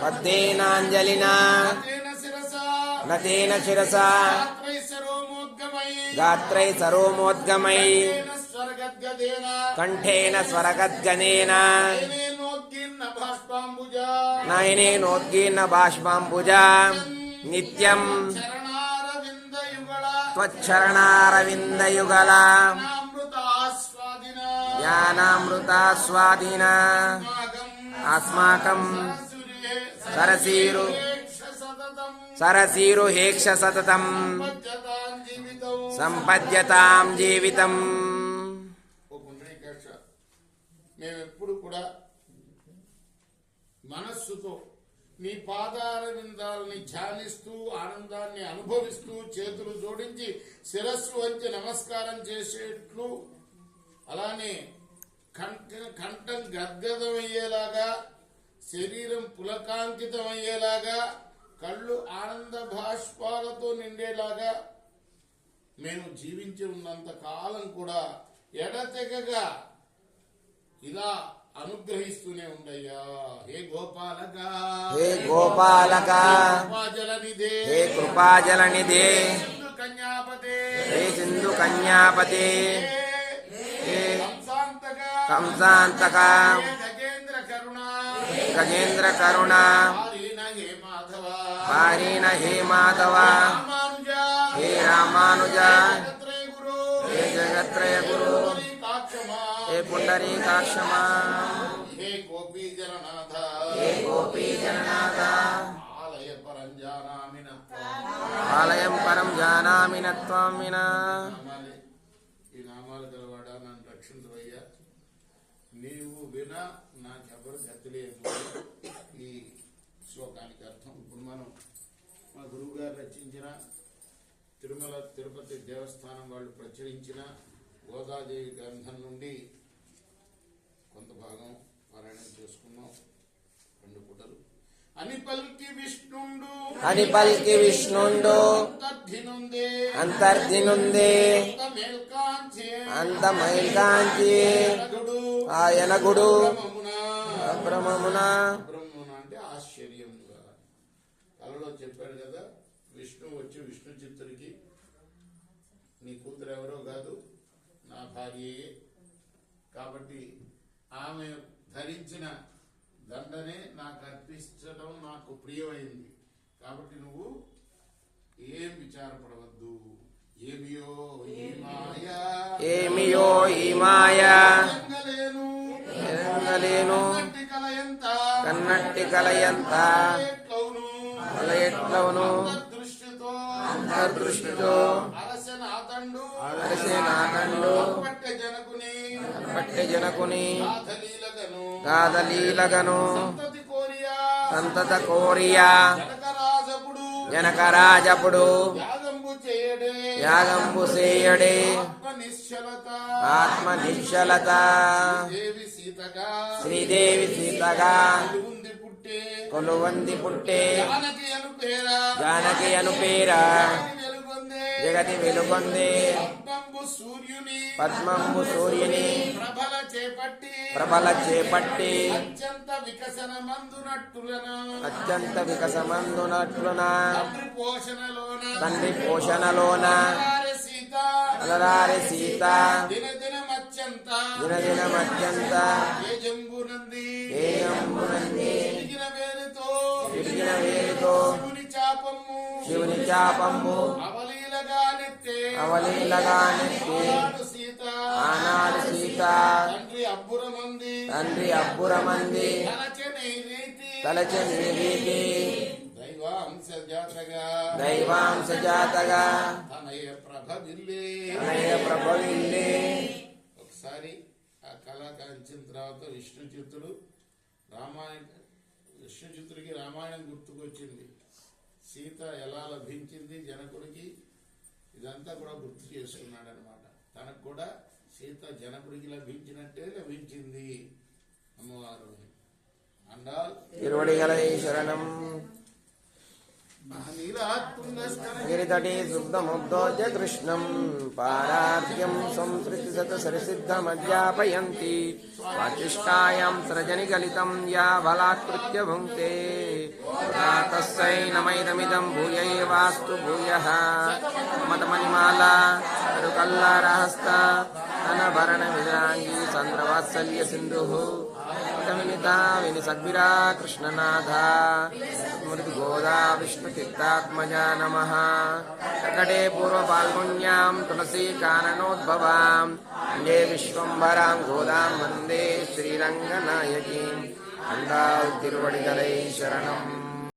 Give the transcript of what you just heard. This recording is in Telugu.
పద్మేనాంజలినా నతేన శిరసా గాత్రై సరోమోద్గమై కంఠేన స్వరగద్గనేన నయనేనోద్గీర్ణ బాష్పాంబుజా నిత్యం త్వచ్చరణారవిందయుగళ జ్ఞానామృతాస్వాదిన అస్మాకం సరసీరుహేక్ష సతతం సంపద్యతాం జీవితం. మేమెప్పుడు కూడా మనస్సుతో నీ పాదాల విందాలని ధ్యానిస్తూ ఆనందాన్ని అనుభవిస్తూ చేతులు జోడించి శిరస్సు వంచి నమస్కారం చేసేట్లు, అలానే కంఠం గద్గదమయ్యేలాగా, శరీరం పులకాంకితమయ్యేలాగా, కళ్ళు ఆనంద భాష్పాలతో నిండేలాగా మేము జీవించి ఉన్నంత కాలం కూడా ఎడతెగగా ఇలా అనుగ్రహిస్తూనే ఉండయ్యా. హే గోపాలక, హే గోపాలక, కృపాజలనిధే, హే కృపాజలనిధే, సింధు కన్యాపతే, హే సింధు కన్యాపతే, హే కంసాంతక, గజేంద్ర కరుణ, పారీణ హే మాధవ, హే రామానుజ, హే జగత్రయ గురు, హే పుండరీకాక్షమా, హే గోపీ జననాథ, హే గోపీ జననాథ, ఆలయం పరం జానామి నత్వం వినా. ఈ నామాలు గలవాడా నన్ను రక్షించవయ్యా. నీవు వినా నాకెవరు గతిలేదు. ఈ శ్లోకానికి అర్థం ఇప్పుడు మనం మా గురువు గారు రచించిన తిరుమల తిరుపతి దేవస్థానం వాళ్ళు ప్రచురించిన గోదాదేవి గ్రంథం నుండి కొంత భాగం పారాయణం చేసుకున్నాం. 2 పూటలు. అని పల్కి విష్ణుండు, అని పల్కి విష్ణుండు, అంతర్ధినుందే, అంత మైల్కాంచి ఆయనగుడు బ్రహ్మమున. బ్రహ్మమున అంటే ఆశ్చర్యముగా. కలలో చెప్పాడు కదా, విష్ణు వచ్చి విష్ణు చిత్తుడికి నీ కూతురు ఎవరో కాదు నా భార్యయే, కాబట్టి ఆమె ధరించిన దండనే నాకు అర్పించడం నాకు ప్రియమైంది, కాబట్టి నువ్వు ఏం విచారపడవద్దు. ఏమియో ఈ మాయా, ఏమియో ఈ మాయా, కన్నట్టి కలయంత ఎట్లవును, అంతర్దృష్టితో అరసే నాకండు పట్టె జనకుని గాధలీలగను సంతత కోరియా జనకరాజపుడు యాగంబు చేయడే ఆత్మ నిశ్చలత శ్రీదేవి సీతగా కొలువంది పుట్టే జానకి అను పేరా జగతి వెలుగొందే పద్మంబు సూర్యుని ప్రబల చేపట్టి అత్యంత వికసమందునట్లున తండ్రి పోషణలోన అలరారి సీత దినదినమత్యంత ఏయంబునంది విడిగిన వేరుతో శివుని చాపము అవలీలగా నెత్తి ఆనాడు సీత తండ్రి అబ్బురమంది తలచని రీతి దైవాంశ జాతగా తనయ ప్రభవిల్లే. ఒకసారి ఆ కళ కాంచిన తర్వాత విష్ణుచిత్తుడికి రామాయణం గుర్తుకొచ్చింది. సీత ఎలా లభించింది జనకుడికి, ఇదంతా కూడా గుర్తు చేసుకున్నాడు అనమాట. తనకు కూడా సీత జనకుడికి లభించినట్టే లభించింది అమ్మవారు. అండాల్ తిరువడిగలై శరణం. నీలాత్మ गिरितटे दुग्धमुद्दोज्य कृष्णं पारार्घ्यं संसृतिशतसरिसिद्धमध्यापयन्ति वाचिष्ठायां सृजनिगलितं या बलात्कृत्य भुङ्क्ते तदा तस्यै नमैदमिदं भूय एवास्तु भूयः मदमणिमाला रुकल्लारहस्ता तनभरणविराङ्गी चन्द्रवात्सल्यसिन्धुः मिता विनिसद्भिरा कृष्णनाथा स्मृतिगोदा विष्णुचित्तात्मजा नमः प्रकटे पूर्वफाल्गुन्यां तुलसीकाननोद्भवां वन्दे विश्वम्भरां गोदां वन्दे श्रीरङ्गनायकीं अन्दातिरुवडिगलै शरणम्